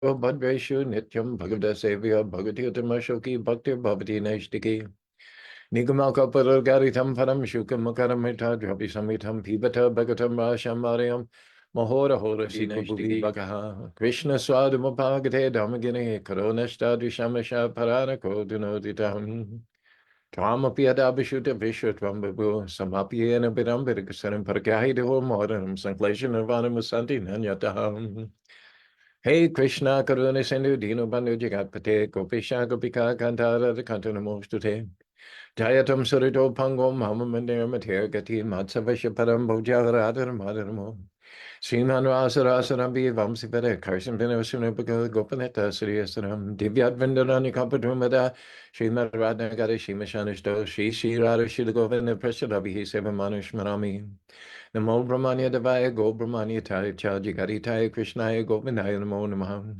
Bhadreshu Nityam Bhagavata Sevya Bhagavati Uttamashoki Bhaktir Bhavati Naishtiki Nigamaka Paragaritam Param Shukam Makaram Mita Drapi Samitam Pibata Bhagatam Rasham Mariam Mahora Hora Sinaishti Bhagaha Krishna Swadamapagate Dhamagini Karonashtadrishamasha Paranako Dunoditam Twamapiadabhishuta Vishwatvam Babu Samapyena Bidambirikasaram Parakahido Moranam Sanklesham Nirvanamusanti Nanyataham Hey Krishna Karuna Sindhu Dino Bandhu Jagatpate Gopisha Gopika Kantara the Kantanamostute Jayatam Surito Pangom Hamamandir Matir Gati Matsavasha Param Bhojaradar Madaramo Sriman Rasarasarambi Vamsipere Karsan Vinavasunapaka Gopaneta Sriyasaram Divyat Vindarani Kapatumada Srimad Radha Gari Shimashanishto Shri Radha Shilagovina Prashadabi Sevamanush Marami Namo Brahmanya Devaya Go Brahmanya Taya Chaji Garitaya Krishnaya Govindaya Namo Namaha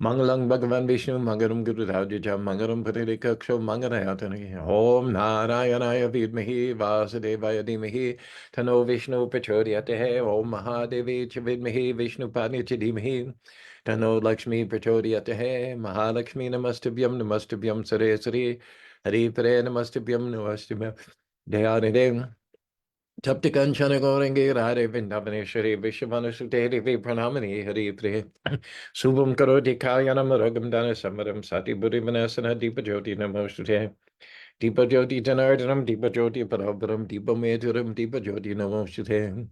Mangalam Bhagavan Vishnu Mangalam Guru Rajaja Mangalam Paririkaksho Mangarayatani Om Narayanaya Vidmahi Vasudevaya Dimahi Tano Vishnu Prachodhyate Om Mahadevi Chavidmahi Vishnu Padnya Chadimahi Tano Lakshmi Prachodhyate Mahalakshmi Namastabhyam Namastabhyam Sare Sare Hari Pare Namastabhyam Namastabhyam Dayadidem Taptikan Chanagorenge Radhe Vindavaneshwari Vishavanasute Devi Pranamani Hari Priya Subham Karoti Kalyanam Ragam Dana Samaram Sati Buddhi Vanasana Deepa Jyoti Namostute Deepa Jyoti Janardanam Deepa Jyoti Parabaram Deepa Meturam Deepa Jyoti Namostute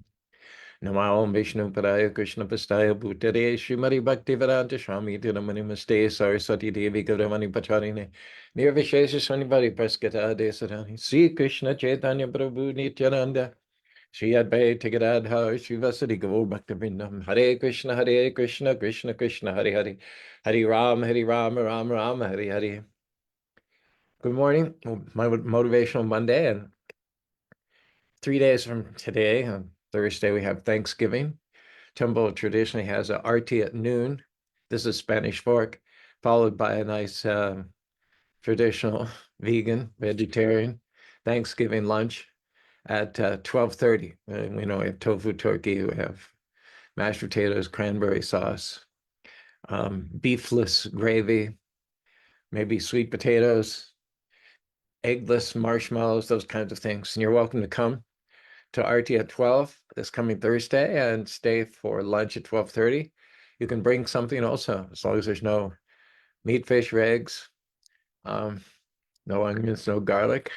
Nama Om Vishnu Padaya Krishna Pastaya Bhutare Srimari Bhakti Vedanta Swami Dinamani Maste Saraswati Devi Gauravani Pacharine Nirvishesha Shanibari Praskata Desarani Sri Krishna Chaitanya Prabhu Nityananda Shri Advaita Gadadhar Srivasadi Gaur Bhaktivinoda Hare Krishna Krishna Krishna Hare Hare Hare Ram Ram Ram Hare Hare. Good morning, my Motivational Monday, and 3 days from today, on Thursday, we have Thanksgiving. Temple traditionally has an arti at noon. This is Spanish fork, followed by a nice traditional vegan, vegetarian Thanksgiving lunch at 12:30. We know we have tofu turkey, we have mashed potatoes, cranberry sauce, beefless gravy, maybe sweet potatoes, eggless marshmallows, those kinds of things. And you're welcome to come to Arti at 12 this coming Thursday and stay for lunch at 12:30. You can bring something also, as long as there's no meat, fish, or eggs, no onions, no garlic.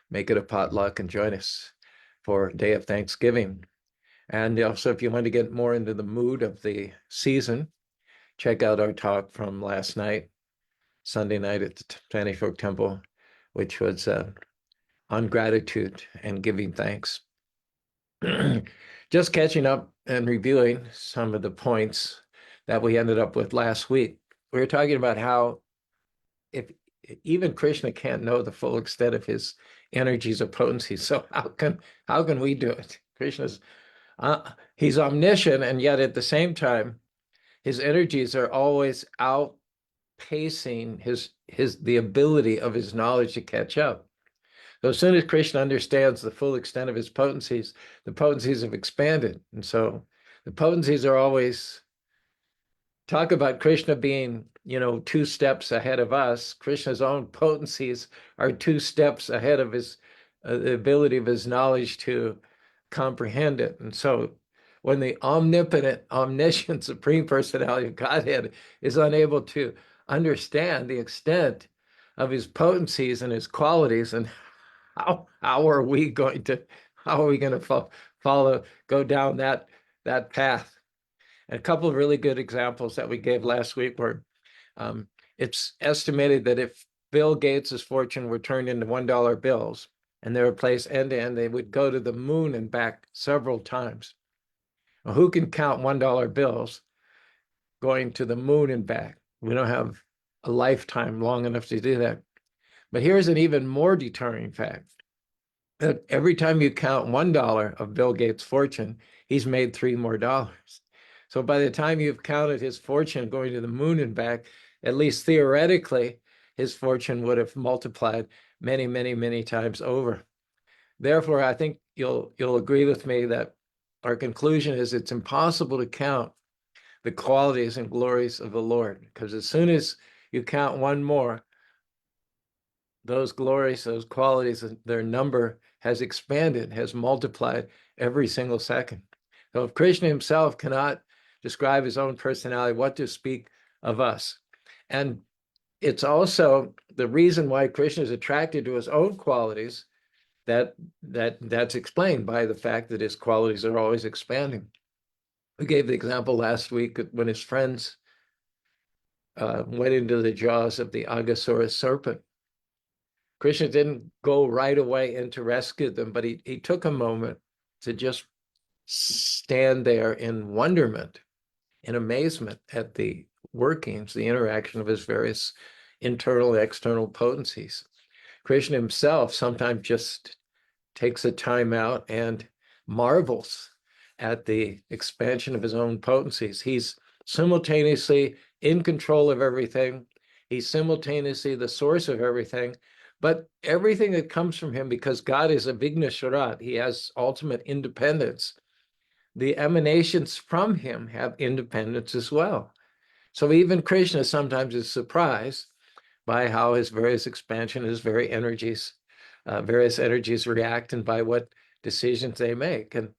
Make it a potluck and join us for Day of Thanksgiving. And also, if you want to get more into the mood of the season, check out our talk from last night, Sunday night at the Spanish Folk Temple, which was on gratitude and giving thanks. Just catching up and reviewing some of the points that we ended up with last week. We were talking about how if even Krishna can't know the full extent of his energies of potency, so how can we do it? Krishna's he's omniscient, and yet at the same time, his energies are always outpacing the ability of his knowledge to catch up. So as soon as Krishna understands the full extent of his potencies, the potencies have expanded. And so the potencies are always, talk about Krishna being, 2 steps ahead of us. Krishna's own potencies are 2 steps ahead of his, the ability of his knowledge to comprehend it. And so when the omnipotent, omniscient Supreme Personality of Godhead is unable to understand the extent of his potencies and his qualities, and how are we going to go down that path? And a couple of really good examples that we gave last week were it's estimated that if Bill Gates's fortune were turned into $1 bills and they were placed end to end, they would go to the moon and back several times. Well, who can count $1 bills going to the moon and back? We don't have a lifetime long enough to do that. But here's an even more deterring fact. That every time you count $1 of Bill Gates' fortune, he's made $3 more. So by the time you've counted his fortune going to the moon and back, at least theoretically, his fortune would have multiplied many, many, many times over. Therefore, I think you'll agree with me that our conclusion is it's impossible to count the qualities and glories of the Lord. Because as soon as you count one more, those glories, those qualities, their number has expanded, has multiplied every single second. So if Krishna himself cannot describe his own personality, what to speak of us? And it's also the reason why Krishna is attracted to his own qualities that's explained by the fact that his qualities are always expanding. We gave the example last week when his friends went into the jaws of the Agasaurus serpent. Krishna didn't go right away in to rescue them, but he took a moment to just stand there in wonderment, in amazement at the workings, the interaction of his various internal and external potencies. Krishna himself sometimes just takes a time out and marvels at the expansion of his own potencies. He's simultaneously in control of everything. He's simultaneously the source of everything, but everything that comes from him, because God is a Vigneswarat, he has ultimate independence. The emanations from him have independence as well. So even Krishna sometimes is surprised by how his various expansion, his various energies react, and by what decisions they make. And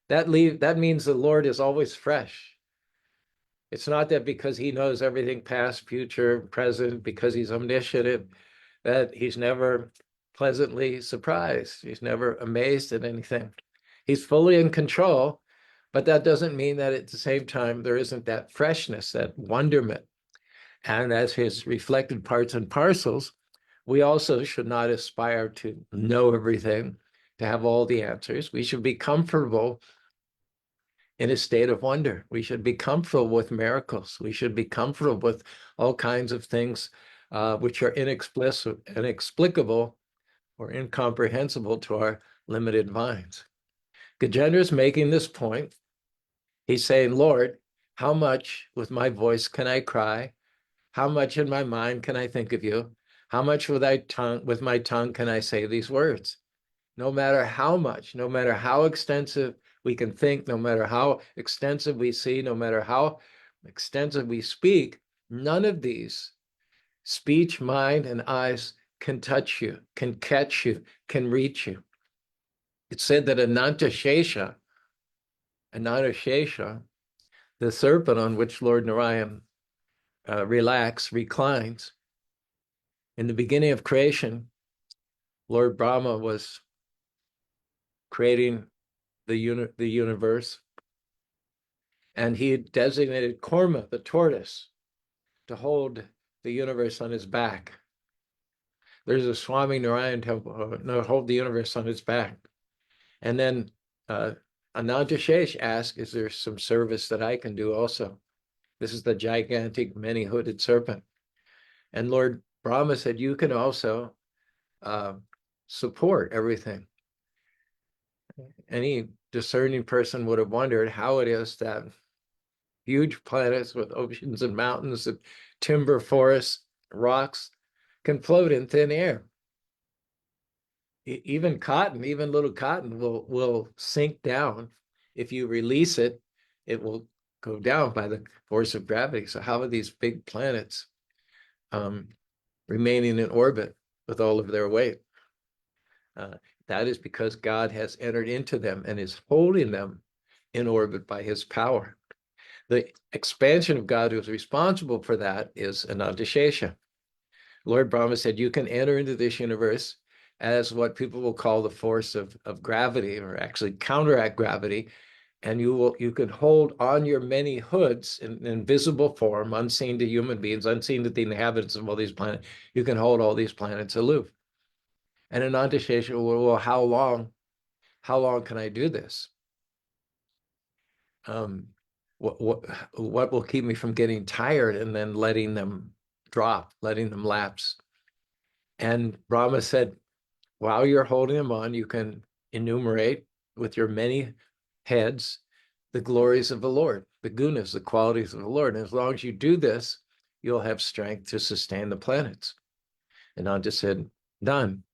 that means the Lord is always fresh. It's not that because he knows everything past, future, present, because he's omniscient, that he's never pleasantly surprised. He's never amazed at anything. He's fully in control, but that doesn't mean that at the same time there isn't that freshness, that wonderment. And as his reflected parts and parcels, we also should not aspire to know everything, to have all the answers. We should be comfortable in a state of wonder. We should be comfortable with miracles. We should be comfortable with all kinds of things which are inexplicable or incomprehensible to our limited minds. Gajendra is making this point. He's saying, Lord, how much with my voice can I cry? How much in my mind can I think of you? How much with my tongue can I say these words? No matter how much, no matter how extensive we can think, no matter how extensive we see, no matter how extensive we speak, none of these, speech, mind, and eyes, can touch you, can catch you, can reach you. It's said that Anantashesha, the serpent on which Lord Narayan reclines, in the beginning of creation, Lord Brahma was creating the universe, and he designated Kurma, the tortoise, to hold the universe on his back. There's a Swami Narayan temple, hold the universe on his back. And then Anantashesh asked, is there some service that I can do also? This is the gigantic, many-hooded serpent. And Lord Brahma said, you can also support everything. Any discerning person would have wondered how it is that huge planets with oceans and mountains and timber forests, rocks, can float in thin air. Even cotton, even little cotton will sink down. If you release it, it will go down by the force of gravity. So how are these big planets remaining in orbit with all of their weight? That is because God has entered into them and is holding them in orbit by his power. The expansion of God who is responsible for that is Anantashesha. Lord Brahma said, you can enter into this universe as what people will call the force of gravity, or actually counteract gravity, and you can hold on your many hoods in invisible form, unseen to human beings, unseen to the inhabitants of all these planets. You can hold all these planets aloof. And Anantashesha, well, how long can I do this? What will keep me from getting tired and then letting them drop, letting them lapse? And Brahma said, while you're holding them on, you can enumerate with your many heads the glories of the Lord, the gunas, the qualities of the Lord. And as long as you do this, you'll have strength to sustain the planets. And Ananta said, done.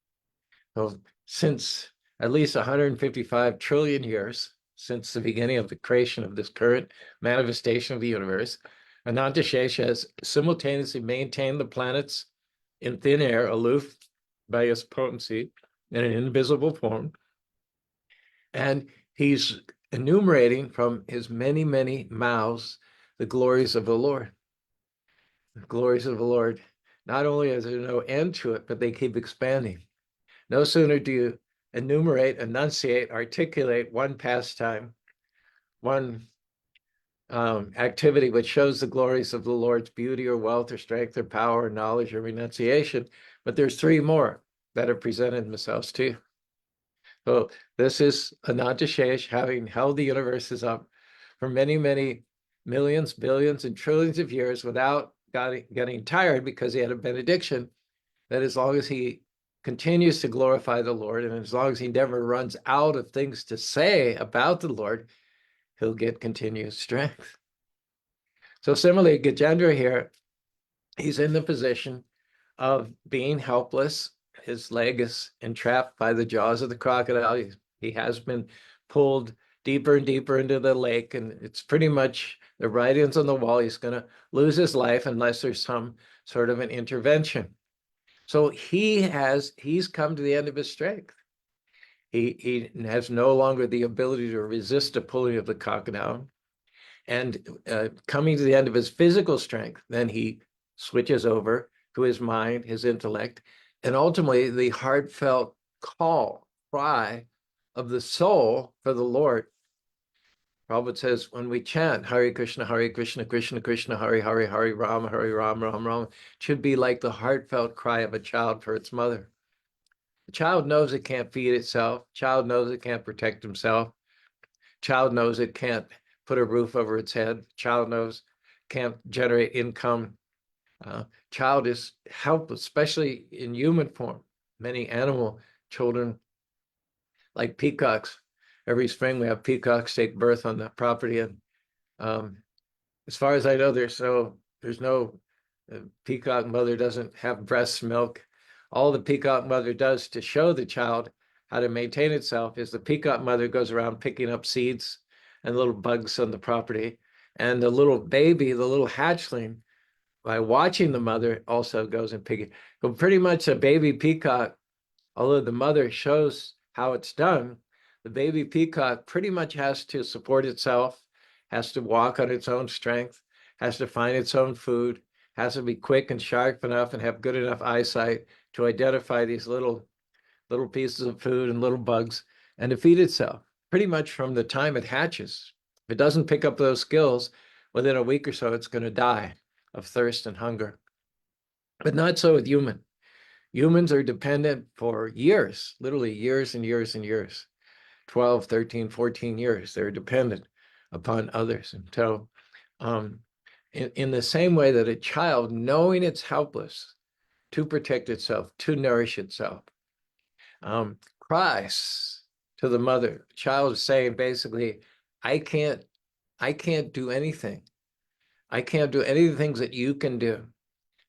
So since at least 155 trillion years, since the beginning of the creation of this current manifestation of the universe. Anantashesh has simultaneously maintained the planets in thin air, aloof by his potency in an invisible form. And he's enumerating from his many, many mouths the glories of the Lord. The glories of the Lord. Not only is there no end to it, but they keep expanding. No sooner do you enumerate, enunciate, articulate one pastime, one activity which shows the glories of the Lord's beauty or wealth or strength or power or knowledge or renunciation, but there's three more that have presented themselves to you. So this is Anantashesh having held the universes up for many, many millions, billions, and trillions of years without getting tired, because he had a benediction that as long as he continues to glorify the Lord, and as long as he never runs out of things to say about the Lord, he'll get continuous strength. So similarly, Gajendra here, he's in the position of being helpless. His leg is entrapped by the jaws of the crocodile. He has been pulled deeper and deeper into the lake, and it's pretty much the writings on the wall. He's going to lose his life unless there's some sort of an intervention. So he's come to the end of his strength. He has no longer the ability to resist the pulling of the crocodile. And coming to the end of his physical strength, then he switches over to his mind, his intellect, and ultimately the heartfelt cry of the soul for the Lord. Prabhupada says, when we chant Hare Krishna, Krishna Krishna, Hare Hare, Hare Rama, Ram Ram, it should be like the heartfelt cry of a child for its mother. The child knows it can't feed itself. Child knows it can't protect himself. Child knows it can't put a roof over its head. Child knows can't generate income. Child is helpless, especially in human form. Many animal children, like peacocks, every spring we have peacocks take birth on the property, and as far as I know, there's no peacock mother doesn't have breast milk. All the peacock mother does to show the child how to maintain itself is the peacock mother goes around picking up seeds and little bugs on the property. And the little baby, the little hatchling, by watching the mother, also goes and picking. So pretty much a baby peacock, although the mother shows how it's done, the baby peacock pretty much has to support itself, has to walk on its own strength, has to find its own food, has to be quick and sharp enough and have good enough eyesight to identify these little pieces of food and little bugs and to feed itself pretty much from the time it hatches. If it doesn't pick up those skills, within a week or so, it's going to die of thirst and hunger. But not so with humans. Humans are dependent for years, literally years and years and years, 12, 13, 14 years. They're dependent upon others. And so in the same way that a child, knowing it's helpless to protect itself, to nourish itself, cries to the mother. The child is saying basically, I can't do anything. I can't do any of the things that you can do.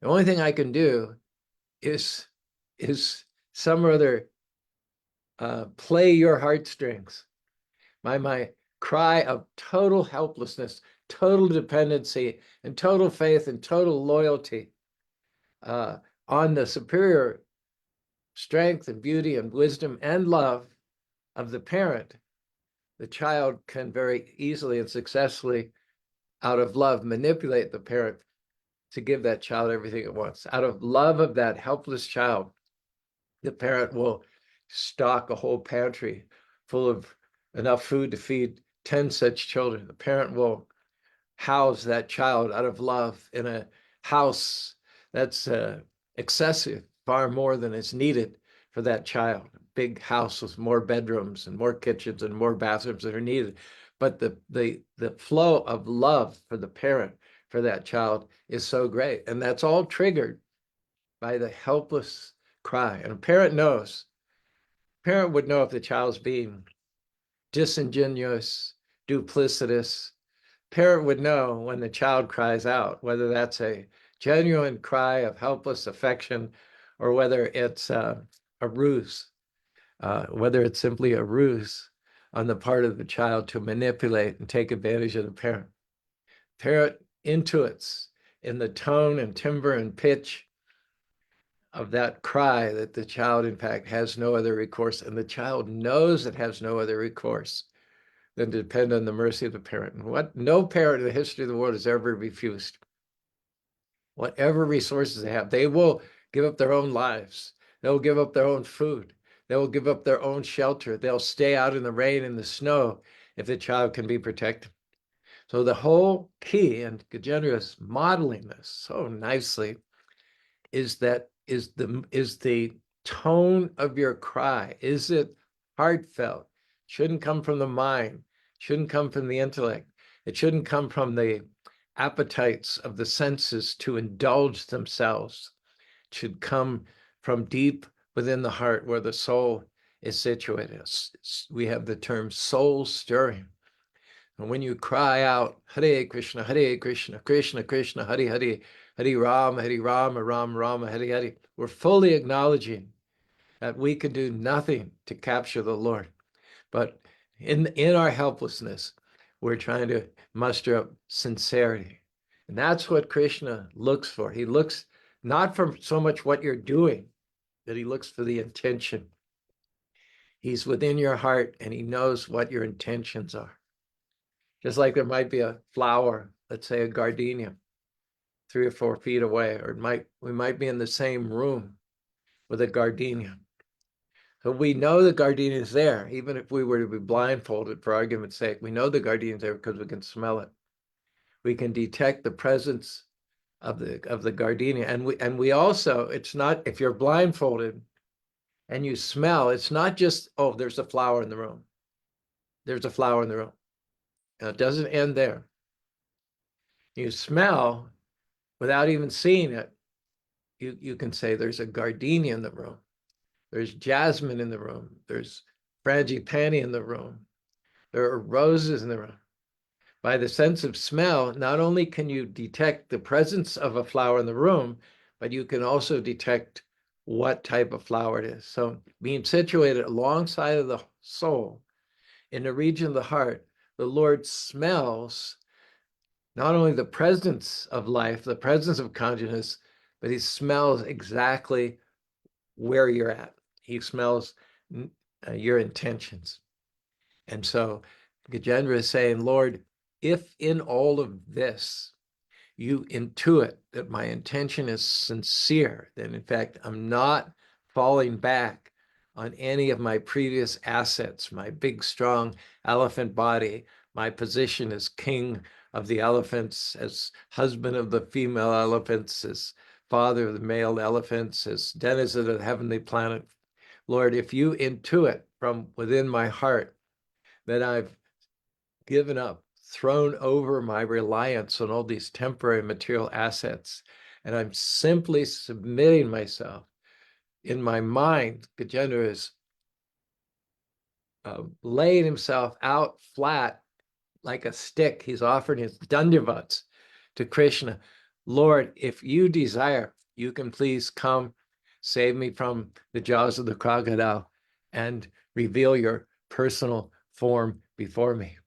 The only thing I can do is some or other play your heartstrings. My cry of total helplessness, total dependency, and total faith and total loyalty on the superior strength and beauty and wisdom and love of the parent. The child can very easily and successfully, out of love, manipulate the parent to give that child everything it wants. Out of love of that helpless child, the parent will stock a whole pantry full of enough food to feed 10 such children. The parent will house that child out of love in a house that's excessive, far more than is needed for that child. A big house with more bedrooms and more kitchens and more bathrooms that are needed. But the flow of love for the parent, for that child, is so great. And that's all triggered by the helpless cry. And a parent would know if the child's being disingenuous, duplicitous. Parent would know when the child cries out, whether that's a genuine cry of helpless affection or whether it's a ruse, whether it's simply a ruse on the part of the child to manipulate and take advantage of the parent. Parent intuits in the tone and timbre and pitch of that cry that the child, in fact, has no other recourse, and the child knows it has no other recourse than to depend on the mercy of the parent. And what no parent in the history of the world has ever refused. Whatever resources they have, they will give up their own lives. They'll give up their own food. They will give up their own shelter. They'll stay out in the rain and the snow if the child can be protected. So the whole key, and Gajendra is modeling this so nicely, is the tone of your cry. Is it heartfelt? Shouldn't come from the mind. Shouldn't come from the intellect. It shouldn't come from the appetites of the senses to indulge themselves. It should come from deep within the heart where the soul is situated. We have the term soul stirring. And when you cry out, Hare Krishna, Krishna Krishna, Hare Hare, Hare Rama, Rama Rama, Hare Hare, we're fully acknowledging that we can do nothing to capture the Lord. But in our helplessness, we're trying to muster up sincerity. And that's what Krishna looks for. He looks not for so much what you're doing, but he looks for the intention. He's within your heart and he knows what your intentions are. Just like there might be a flower, let's say a gardenia, 3 or 4 feet away, or we might be in the same room with a gardenia. So we know the gardenia is there, even if we were to be blindfolded, for argument's sake. We know the gardenia is there because we can smell it. We can detect the presence of the gardenia, and we also, it's not, if you're blindfolded and you smell, it's not just, oh, there's a flower in the room. There's a flower in the room. Now, it doesn't end there. You smell without even seeing it. You can say there's a gardenia in the room. There's jasmine in the room. There's frangipani in the room. There are roses in the room. By the sense of smell, not only can you detect the presence of a flower in the room, but you can also detect what type of flower it is. So being situated alongside of the soul in the region of the heart, the Lord smells not only the presence of life, the presence of consciousness, but he smells exactly where you're at. He smells your intentions. And so Gajendra is saying, Lord, if in all of this you intuit that my intention is sincere, then in fact, I'm not falling back on any of my previous assets, my big, strong elephant body, my position as king of the elephants, as husband of the female elephants, as father of the male elephants, as denizen of the heavenly planet. Lord, if you intuit from within my heart that I've given up, thrown over my reliance on all these temporary material assets, and I'm simply submitting myself in my mind, Gajendra is laying himself out flat like a stick. He's offering his dandavats to Krishna. Lord, if you desire, you can please come save me from the jaws of the crocodile and reveal your personal form before me.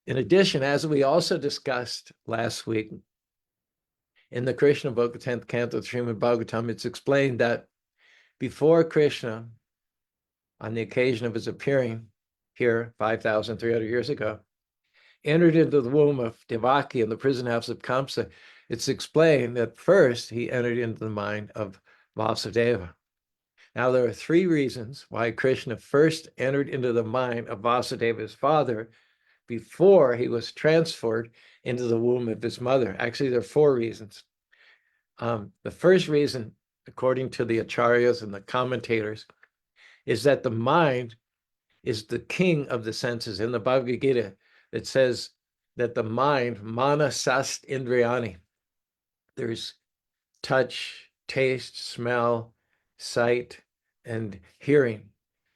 In addition, as we also discussed last week, in the Krishna book, the 10th canto of Srimad Bhagavatam, it's explained that before Krishna, on the occasion of his appearing here 5,300 years ago, entered into the womb of Devaki in the prison house of Kamsa, it's explained that first he entered into the mind of Vasudeva. Now, there are 3 reasons why Krishna first entered into the mind of Vasudeva, his father, before he was transferred into the womb of his mother. Actually, there are 4 reasons. The first reason, according to the acharyas and the commentators, is that the mind is the king of the senses. In the Bhagavad Gita, it says that the mind, manasast indriyani, there's touch, taste, smell, sight, and hearing.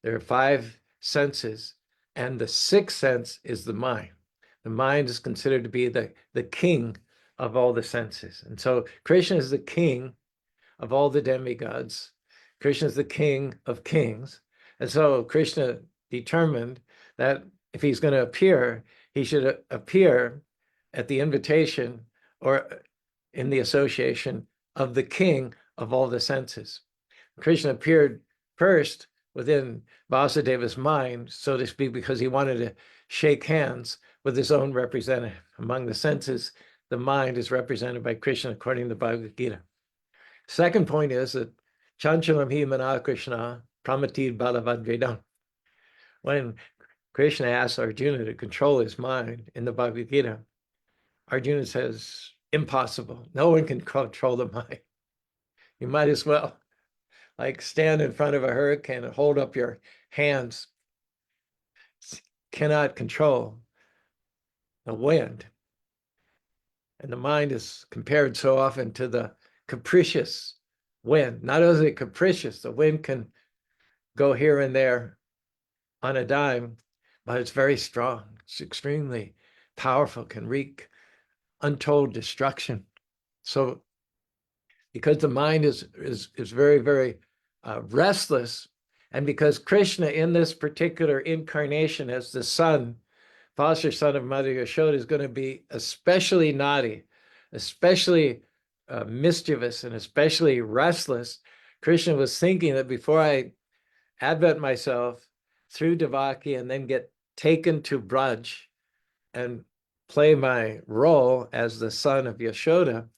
There are 5 senses, and the 6th sense is the mind. The mind is considered to be the king of all the senses. And so Krishna is the king of all the demigods. Krishna is the king of kings. And so Krishna determined that if he's going to appear, he should appear at the invitation or in the association of the king of all the senses. Krishna appeared first within Vasudeva's mind, so to speak, because he wanted to shake hands with his own representative. Among the senses, the mind is represented by Krishna according to the Bhagavad Gita. Second point is that Chanchalam hi mana Krishna pramatid balavadvedam. When Krishna asks Arjuna to control his mind in the Bhagavad Gita, Arjuna says, impossible. No one can control the mind. You might as well like stand in front of a hurricane and hold up your hands. Cannot control the wind. And the mind is compared so often to the capricious wind. Not only is it capricious, the wind can go here and there on a dime, but it's very strong. It's extremely powerful, can wreak untold destruction. So because the mind is very, very restless, and because Krishna in this particular incarnation as the son, foster son of Mother Yashoda, is going to be especially naughty, especially mischievous, and especially restless, Krishna was thinking that before I advent myself through Devaki and then get taken to Braj and play my role as the son of Yashoda,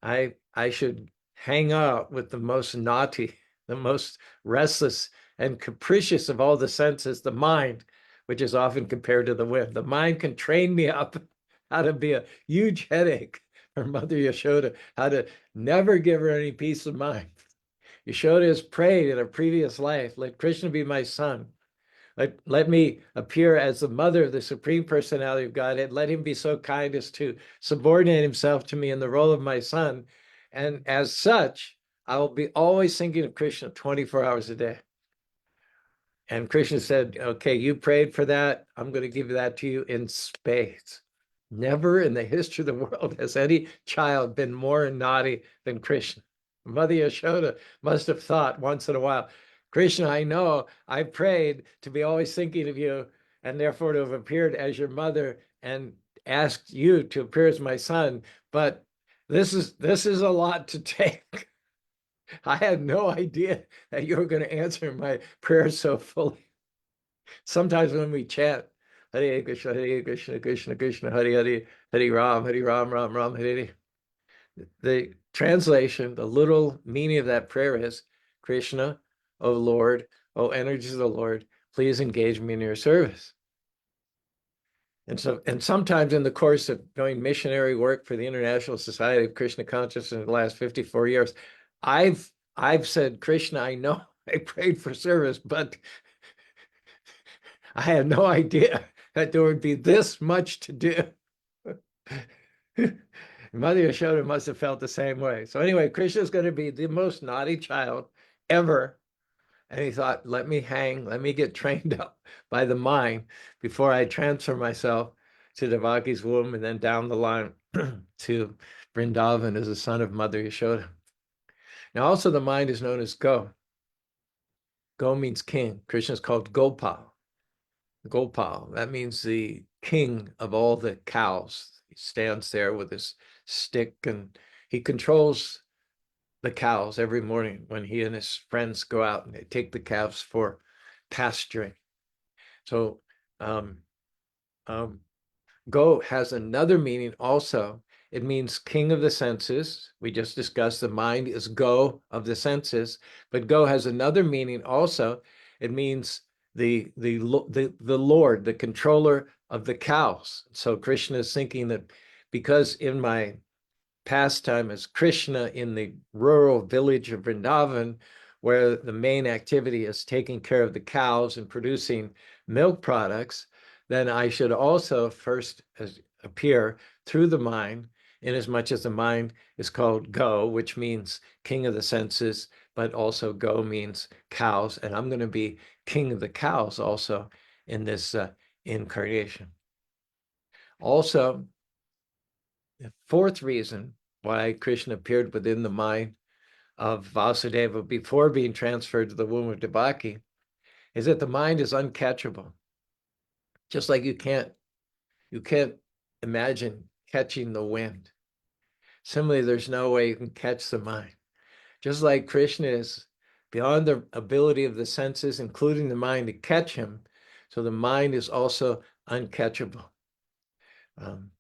I should hang out with the most naughty, the most restless and capricious of all the senses, the mind, which is often compared to the wind. The mind can train me up how to be a huge headache for Mother Yashoda, how to never give her any peace of mind. Yashoda has prayed in a previous life, let Krishna be my son. Let me appear as the mother of the Supreme Personality of Godhead. Let him be so kind as to subordinate himself to me in the role of my son. And as such, I will be always thinking of Krishna 24 hours a day. And Krishna said, okay, you prayed for that. I'm going to give that to you in spades. Never in the history of the world has any child been more naughty than Krishna. Mother Yashoda must have thought once in a while, Krishna, I know I prayed to be always thinking of you and therefore to have appeared as your mother and asked you to appear as my son, but this is a lot to take. I had no idea that you were going to answer my prayer so fully. Sometimes when we chant, Hare Krishna, Krishna Krishna, Hare Hare, Hare Ram, Ram Ram, Hare Hare. The translation, the literal meaning of that prayer is, Krishna, O Lord, O energies of the Lord, please engage me in your service. And sometimes in the course of doing missionary work for the International Society of Krishna Consciousness in the last 54 years, I've said, Krishna, I know I prayed for service, but I had no idea that there would be this much to do. Mother Yashoda must have felt the same way. So anyway, Krishna is going to be the most naughty child ever. And he thought, let me get trained up by the mind before I transfer myself to Devaki's womb and then down the line to Vrindavan as a son of Mother Yashoda. Now also the mind is known as Go. Go means king. Krishna is called Gopal. Gopal, that means the king of all the cows. He stands there with his stick and he controls the cows every morning when he and his friends go out and they take the calves for pasturing. So Go has another meaning also. It means king of the senses. We just discussed the mind is Go of the senses, but Go has another meaning also. It means the Lord, the controller of the cows. So Krishna is thinking that because in my pastime as Krishna in the rural village of Vrindavan, where the main activity is taking care of the cows and producing milk products, then I should also first appear through the mind, inasmuch as the mind is called Go, which means king of the senses, but also Go means cows, and I'm going to be king of the cows also in this incarnation. Also, the fourth reason why Krishna appeared within the mind of Vasudeva before being transferred to the womb of Devaki is that the mind is uncatchable. Just like you can't imagine catching the wind. Similarly, there's no way you can catch the mind. Just like Krishna is beyond the ability of the senses, including the mind, to catch him, so the mind is also uncatchable. Um,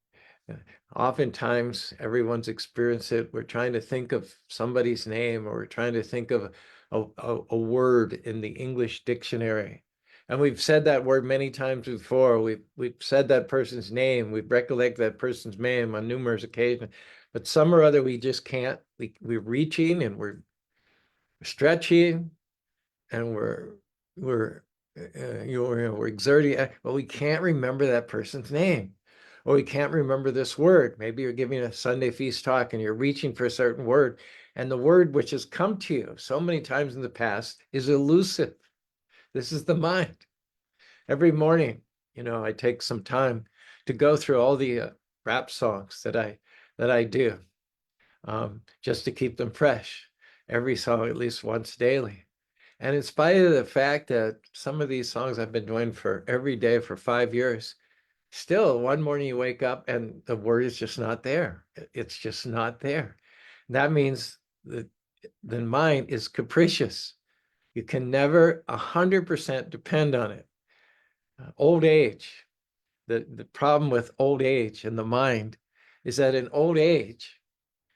Oftentimes, everyone's experienced it. We're trying to think of somebody's name, or we're trying to think of a word in the English dictionary. And we've said that word many times before. We've said that person's name. We've recollected that person's name on numerous occasions. But some or other, we just can't. We're reaching and we're stretching and we're we're exerting, but we can't remember that person's name, or we can't remember this word. Maybe you're giving a Sunday feast talk and you're reaching for a certain word, and the word which has come to you so many times in the past is elusive. This is the mind. Every morning, I take some time to go through all the rap songs that I do, just to keep them fresh. Every song at least once daily. And in spite of the fact that some of these songs I've been doing for every day for 5 years, still one morning you wake up and the word is just not there. It's just not there. That means that the mind is capricious. You can never 100% depend on it. Old age, the problem with old age and the mind is that in old age,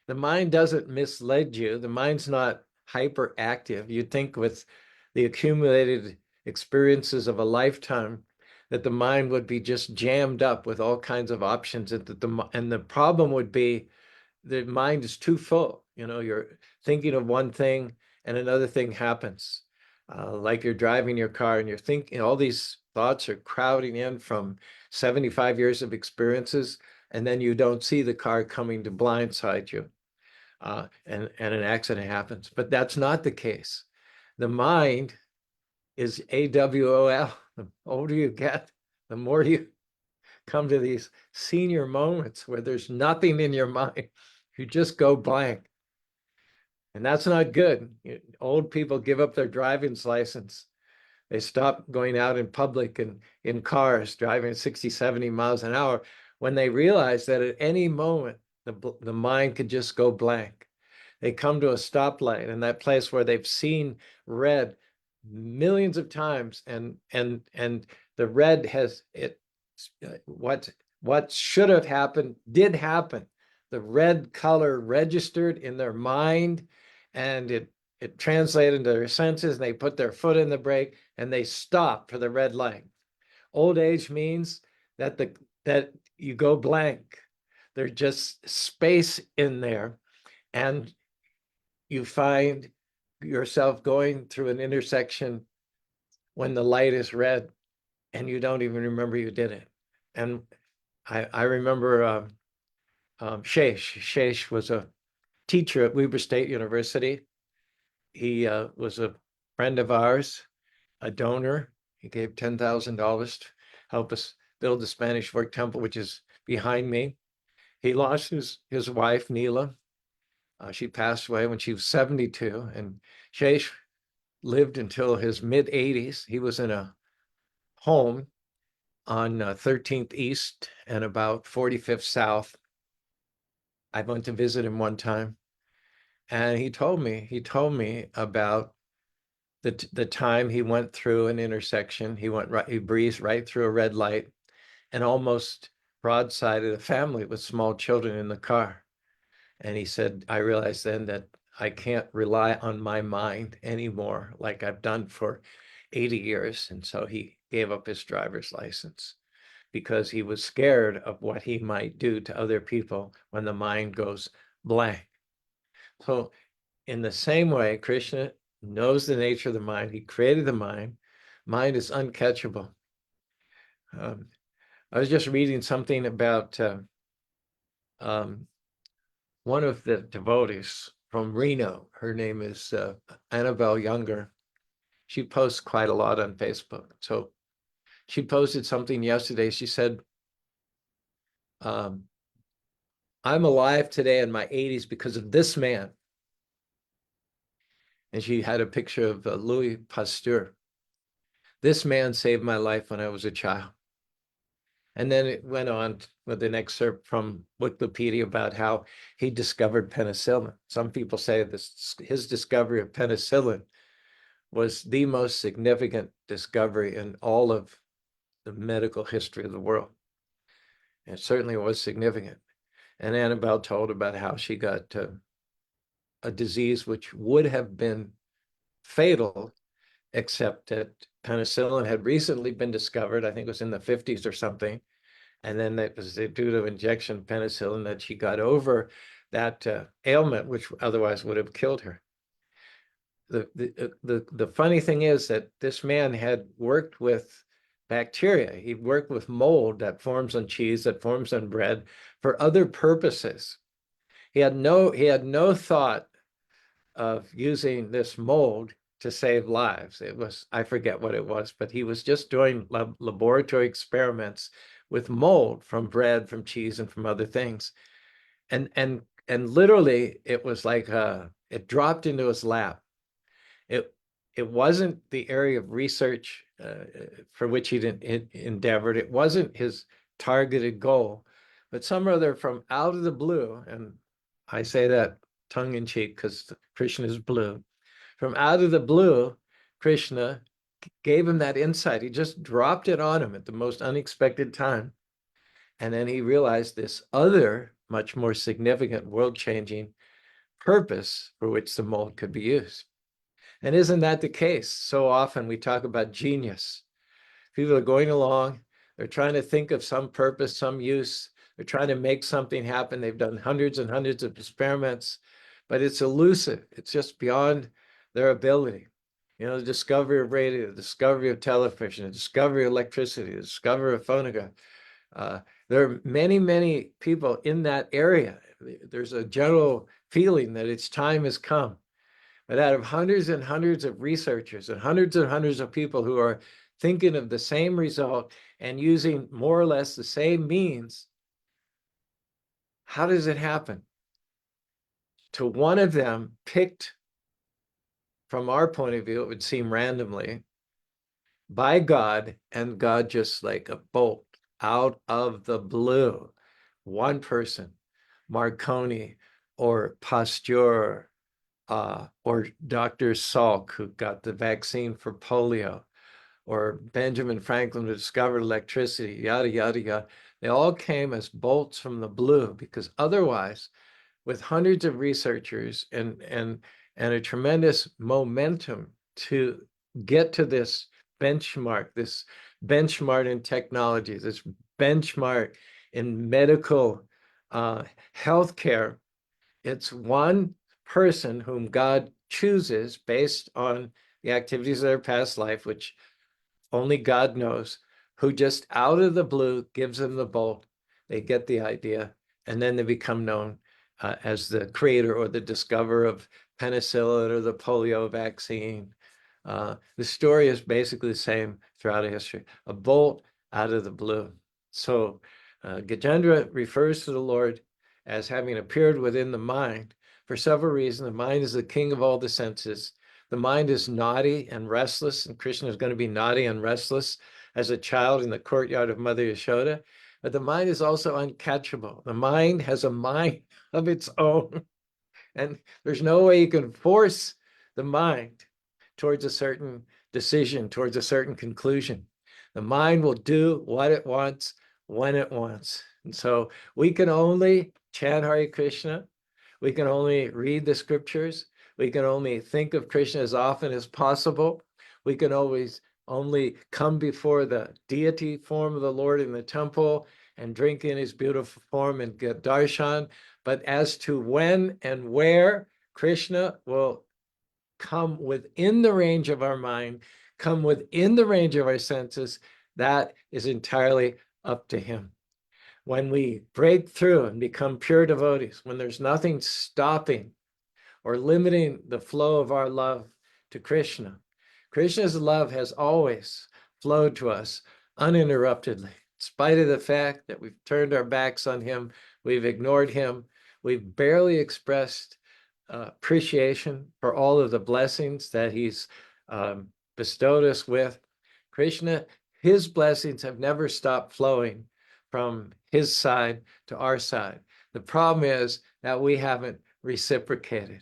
the mind doesn't mislead you. The mind's not hyperactive. You'd think with the accumulated experiences of a lifetime that the mind would be just jammed up with all kinds of options, and the problem would be the mind is too full. You're thinking of one thing and another thing happens. Like you're driving your car and you're thinking, all these thoughts are crowding in from 75 years of experiences, and then you don't see the car coming to blindside you. And an accident happens. But that's not the case. The mind is AWOL. The older you get, the more you come to these senior moments where there's nothing in your mind. You just go blank. And that's not good. Old people give up their driver's license. They stop going out in public and in cars driving 60, 70 miles an hour when they realize that at any moment, the mind could just go blank. They come to a stoplight, and that place where they've seen red millions of times, and the red has it. What should have happened did happen. The red color registered in their mind, and it translated into their senses, and they put their foot in the brake and they stop for the red light. Old age means that that you go blank. There's just space in there, and you find yourself going through an intersection when the light is red and you don't even remember you did it. And I remember Shesh. Shesh was a teacher at Weber State University. He was a friend of ours, a donor. He gave $10,000 to help us build the Spanish Fork Temple, which is behind me. He lost his wife, Lila. She passed away when she was 72, and Shesh lived until his mid-80s. He was in a home on 13th East and about 45th South. I went to visit him one time, and he told me about the time he went through an intersection. He breezed right through a red light and almost broadsided a family with small children in the car. And he said, I realized then that I can't rely on my mind anymore like I've done for 80 years. And so he gave up his driver's license because he was scared of what he might do to other people when the mind goes blank. So in the same way, Krishna knows the nature of the mind. He created the mind. Mind is uncatchable. I was just reading something about one of the devotees from Reno. Her name is Annabelle Younger. She posts quite a lot on Facebook. So she posted something yesterday. She said, I'm alive today in my 80s because of this man. And she had a picture of Louis Pasteur. This man saved my life when I was a child. And then it went on with an excerpt from Wikipedia about how he discovered penicillin. Some people say this, his discovery of penicillin was the most significant discovery in all of the medical history of the world. It certainly was significant. And Annabelle told about how she got a disease which would have been fatal, except that penicillin had recently been discovered. I think it was in the 50s or something. And then that was due to injection penicillin that she got over that ailment, which otherwise would have killed her. The funny thing is that this man had worked with bacteria. He worked with mold that forms on cheese, that forms on bread for other purposes. He had no thought of using this mold to save lives. It was, I forget what it was, but he was just doing laboratory experiments with mold from bread, from cheese, and from other things. And literally it was like it dropped into his lap. It wasn't the area of research for which he endeavored. It wasn't his targeted goal, but some other from out of the blue, and I say that tongue in cheek because Krishna is blue. From out of the blue, Krishna gave him that insight. He just dropped it on him at the most unexpected time. And then he realized this other, much more significant, world-changing purpose for which the mold could be used. And isn't that the case? So often we talk about genius. People are going along, they're trying to think of some purpose, some use. They're trying to make something happen. They've done hundreds and hundreds of experiments, but it's elusive. It's just beyond their ability. You know, the discovery of radio, the discovery of television, the discovery of electricity, the discovery of phonograph. There are many, many people in that area. There's a general feeling that its time has come. But out of hundreds and hundreds of researchers and hundreds of people who are thinking of the same result and using more or less the same means, how does it happen? To one of them, picked from our point of view, it would seem randomly, by God, and God just like a bolt out of the blue, one person, Marconi or Pasteur, or Dr. Salk, who got the vaccine for polio, or Benjamin Franklin, who discovered electricity, yada, yada, yada. They all came as bolts from the blue, because otherwise, with hundreds of researchers and a tremendous momentum to get to this benchmark in technology, this benchmark in medical healthcare, it's one person whom God chooses based on the activities of their past life, which only God knows, who just out of the blue gives them the bolt. They get the idea, and then they become known as the creator or the discoverer of penicillin or the polio vaccine. The story is basically the same throughout history, a bolt out of the blue. So Gajendra refers to the Lord as having appeared within the mind for several reasons. The mind is the king of all the senses. The mind is naughty and restless, and Krishna is going to be naughty and restless as a child in the courtyard of Mother Yashoda. But the mind is also uncatchable. The mind has a mind of its own, and there's no way you can force the mind towards a certain decision, towards a certain conclusion. The mind will do what it wants, when it wants. And so we can only chant Hare Krishna. We can only read the scriptures. We can only think of Krishna as often as possible. We can always only come before the deity form of the Lord in the temple and drink in his beautiful form and get darshan. But as to when and where Krishna will come within the range of our mind, come within the range of our senses, that is entirely up to him. When we break through and become pure devotees, when there's nothing stopping or limiting the flow of our love to Krishna, Krishna's love has always flowed to us uninterruptedly, in spite of the fact that we've turned our backs on him, we've ignored him, we've barely expressed appreciation for all of the blessings that he's bestowed us with. Krishna, his blessings have never stopped flowing from his side to our side. The problem is that we haven't reciprocated.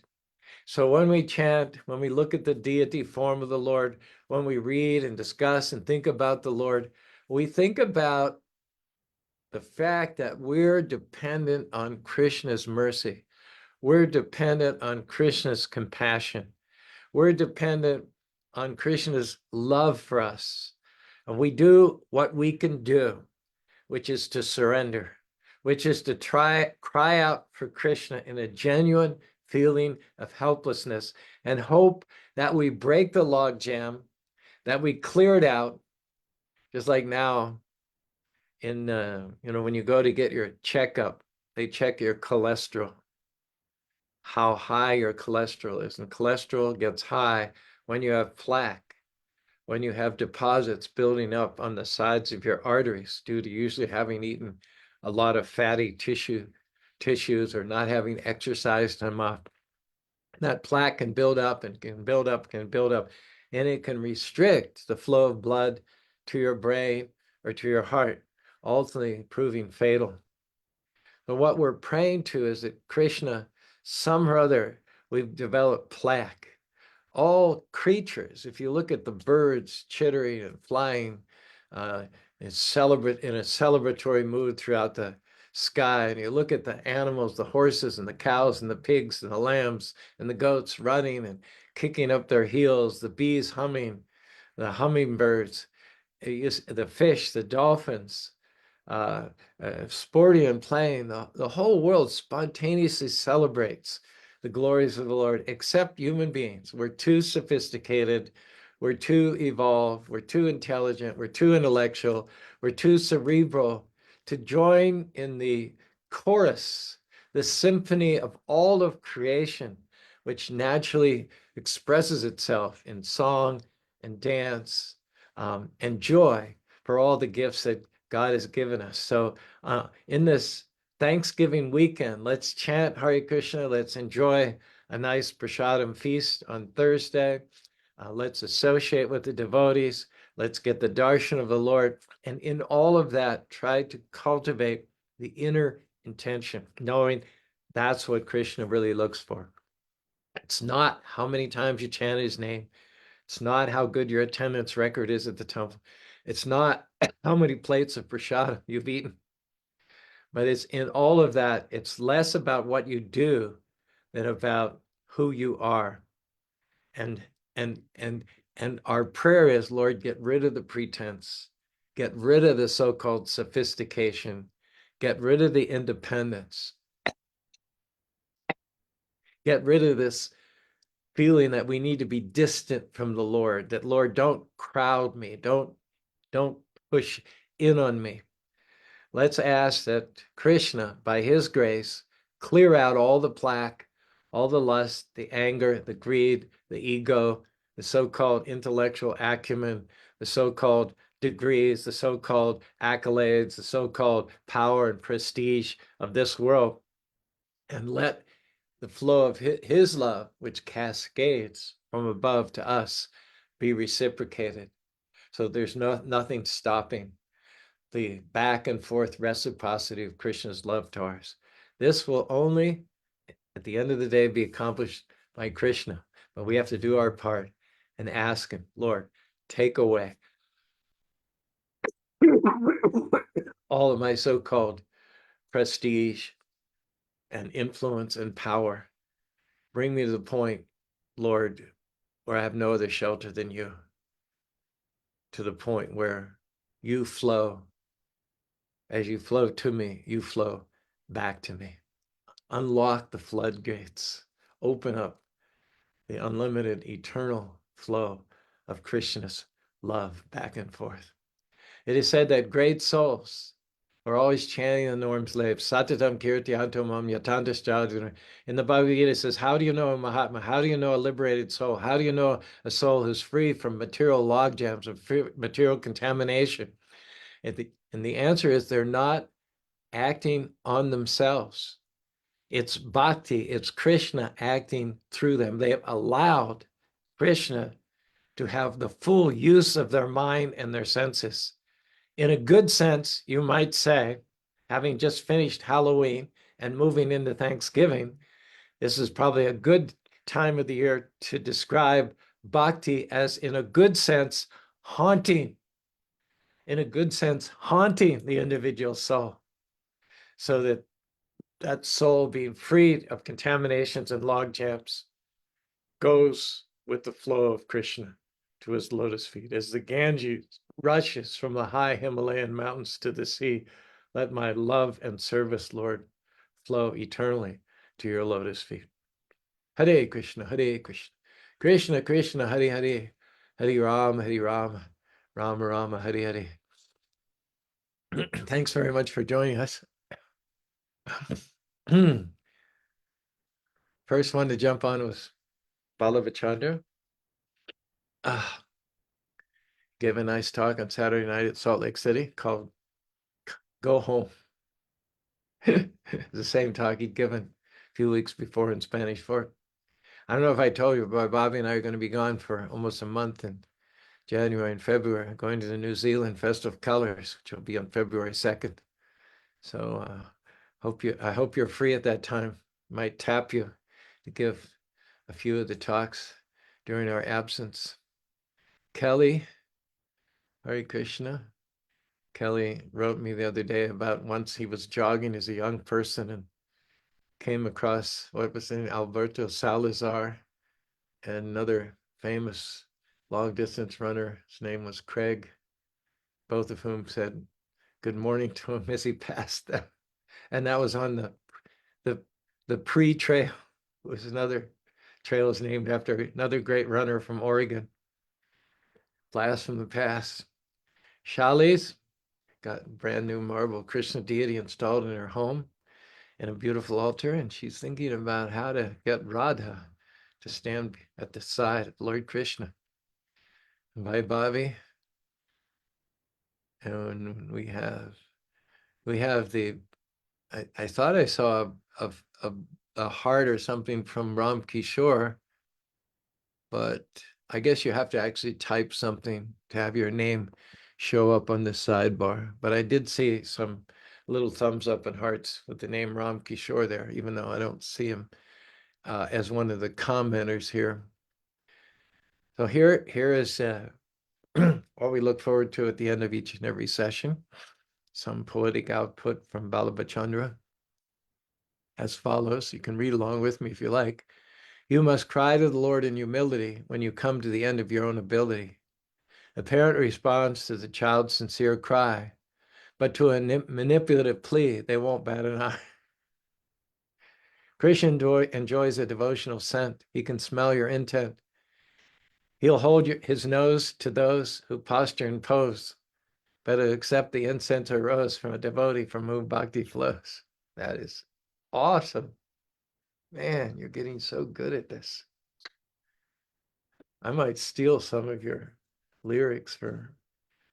So when we chant, when we look at the deity form of the Lord, when we read and discuss and think about the Lord, we think about the fact that we're dependent on Krishna's mercy. We're dependent on Krishna's compassion. We're dependent on Krishna's love for us. And we do what we can do, which is to surrender, which is to cry out for Krishna in a genuine feeling of helplessness and hope that we break the logjam, that we clear it out, just like now in, when you go to get your checkup, they check your cholesterol, how high your cholesterol is. And cholesterol gets high when you have plaque, when you have deposits building up on the sides of your arteries due to usually having eaten a lot of fatty tissues or not having exercised enough. That plaque can build up and can build up, and it can restrict the flow of blood to your brain or to your heart, ultimately proving fatal. But what we're praying to is that Krishna, somehow or other, we've developed plaque. All creatures, if you look at the birds chittering and flying in a celebratory mood throughout the sky, and you look at the animals, the horses and the cows and the pigs and the lambs and the goats running and kicking up their heels, the bees humming, the hummingbirds, the fish, the dolphins, sporting and playing, the whole world spontaneously celebrates the glories of the Lord, except human beings. We're too sophisticated, we're too evolved, we're too intelligent, we're too intellectual, we're too cerebral to join in the chorus, the symphony of all of creation, which naturally expresses itself in song and dance and joy for all the gifts that God has given us. So in this Thanksgiving weekend, let's chant Hare Krishna. Let's enjoy a nice prasadam feast on Thursday. Let's associate with the devotees. Let's get the darshan of the Lord. And in all of that, try to cultivate the inner intention, knowing that's what Krishna really looks for. It's not how many times you chant his name. It's not how good your attendance record is at the temple. It's not how many plates of prasadam you've eaten. But it's in all of that, it's less about what you do than about who you are. And our prayer is, Lord, get rid of the pretense, get rid of the so-called sophistication, get rid of the independence, get rid of this feeling that we need to be distant from the Lord, that Lord, don't crowd me, don't push in on me. Let's ask that Krishna, by his grace, clear out all the plaque, all the lust, the anger, the greed, the ego, the so-called intellectual acumen, the so-called degrees, the so-called accolades, the so-called power and prestige of this world, and let the flow of his love, which cascades from above to us, be reciprocated. So there's nothing stopping the back and forth reciprocity of Krishna's love to ours. This will only, at the end of the day, be accomplished by Krishna, but we have to do our part and ask him, Lord, take away all of my so-called prestige and influence and power. Bring me to the point, Lord, where I have no other shelter than you, to the point where you flow. As you flow to me, you flow back to me. Unlock the floodgates, open up the unlimited eternal flow of Krishna's love back and forth. It is said that great souls are always chanting the Norm's slave, Satatam Kirtyanto Mam Yatantas Jaduna. In the Bhagavad Gita, it says, how do you know a Mahatma? How do you know a liberated soul? How do you know a soul who's free from material logjams, of material contamination? And the answer is they're not acting on themselves. It's Bhakti, it's Krishna acting through them. They have allowed Krishna to have the full use of their mind and their senses. In a good sense, you might say, having just finished Halloween and moving into Thanksgiving, this is probably a good time of the year to describe Bhakti as, in a good sense, haunting, in a good sense, haunting the individual soul, so that that soul, being freed of contaminations and log jams, goes with the flow of Krishna to his lotus feet. As the Ganges rushes from the high Himalayan mountains to the sea, let my love and service, Lord, flow eternally to your lotus feet. Hare Krishna, Hare Krishna, Krishna Krishna, Hare Hare, Hare Rama, Hare Rama, Rama Rama, Hare Hare. Thanks very much for joining us. First one to jump on was Vallabha Chandra. Gave a nice talk on Saturday night at Salt Lake City called Go Home. The same talk he'd given a few weeks before in Spanish Fort. I don't know if I told you, but Bobby and I are going to be gone for almost a month in January and February, going to the New Zealand Festival of Colors, which will be on February 2nd. So I hope you're free at that time. Might tap you to give a few of the talks during our absence. Kelly, Hare Krishna. Kelly wrote me the other day about once he was jogging as a young person and came across what was in Alberto Salazar and another famous long distance runner. His name was Craig, both of whom said good morning to him as he passed them. And that was on the pre-trail. It was another trail is named after another great runner from Oregon. Blast from the past. Shali's got brand new marble Krishna deity installed in her home and a beautiful altar, and she's thinking about how to get Radha to stand at the side of Lord Krishna. Bye, Bobby. And we have the, I thought I saw a heart or something from Ram Kishore, but I guess you have to actually type something to have your name show up on the sidebar. But I did see some little thumbs up and hearts with the name Ram Kishore there, even though I don't see him as one of the commenters here. So here is what we look forward to at the end of each and every session. Some poetic output from Vallabha Chandra as follows. You can read along with me if you like. You must cry to the Lord in humility when you come to the end of your own ability. A parent responds to the child's sincere cry, but to a manipulative plea, they won't bat an eye. Krishna enjoys a devotional scent. He can smell your intent. He'll hold his nose to those who posture and pose, but accept the incense or rose from a devotee from whom bhakti flows. That is awesome. Man, you're getting so good at this. I might steal some of your lyrics for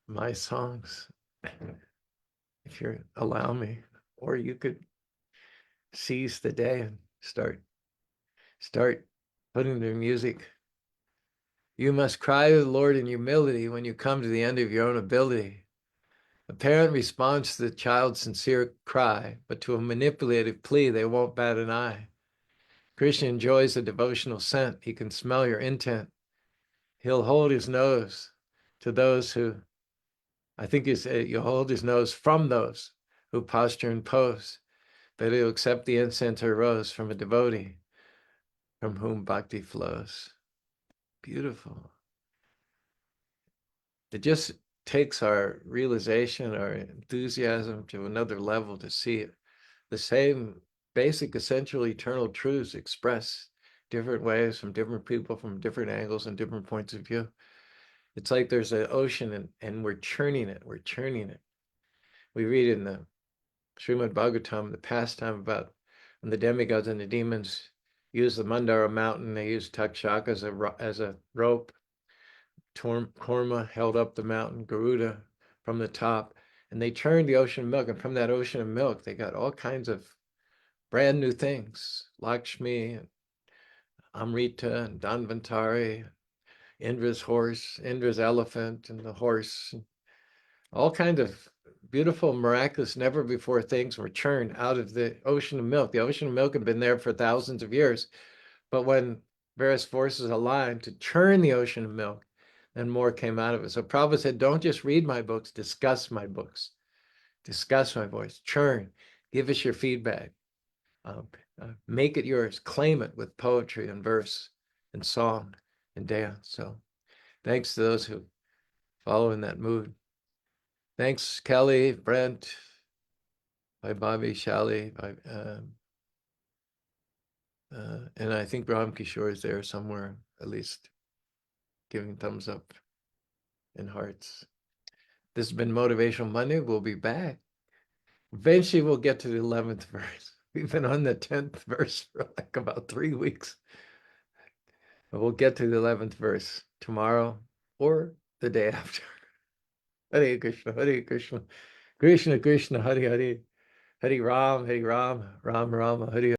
my songs, if you allow me. Or you could seize the day and start putting the music. You must cry to the Lord in humility when you come to the end of your own ability. A parent responds to the child's sincere cry, but to a manipulative plea, they won't bat an eye. Krishna enjoys a devotional scent. He can smell your intent. He'll hold his nose to those who, I think you'll hold his nose from those who posture and pose, but he'll accept the incense or rose from a devotee from whom bhakti flows. Beautiful. It just takes our realization, our enthusiasm to another level to see it. The same basic, essential, eternal truths expressed different ways from different people, from different angles and different points of view. It's like there's an ocean and we're churning it. We're churning it. We read in the Srimad Bhagavatam, the pastime about when the demigods and the demons use the Mandara mountain, they use Takshaka as a rope. Korma held up the mountain, Garuda from the top, and they churned the ocean of milk. And from that ocean of milk, they got all kinds of brand new things, Lakshmi, and Amrita, and Dhanvantari, Indra's horse, Indra's elephant, and the horse. All kinds of beautiful, miraculous, never before things were churned out of the ocean of milk. The ocean of milk had been there for thousands of years, but when various forces aligned to churn the ocean of milk, then more came out of it. So Prabhupada said, don't just read my books, discuss my books, discuss my voice, churn, give us your feedback, make it yours, claim it with poetry and verse and song and dance. So thanks to those who follow in that mood. Thanks, Kelly, Brent, by Bobby, Shali, by, and I think Ram Kishore is there somewhere, at least giving thumbs up and hearts. This has been Motivational Monday. We'll be back. Eventually, we'll get to the 11th verse. We've been on the 10th verse for like about 3 weeks. But we'll get to the 11th verse tomorrow or the day after. Hare Krishna, Hare Krishna, Krishna Krishna, Hare Hare, Hare Ram, Ram Rama, Hare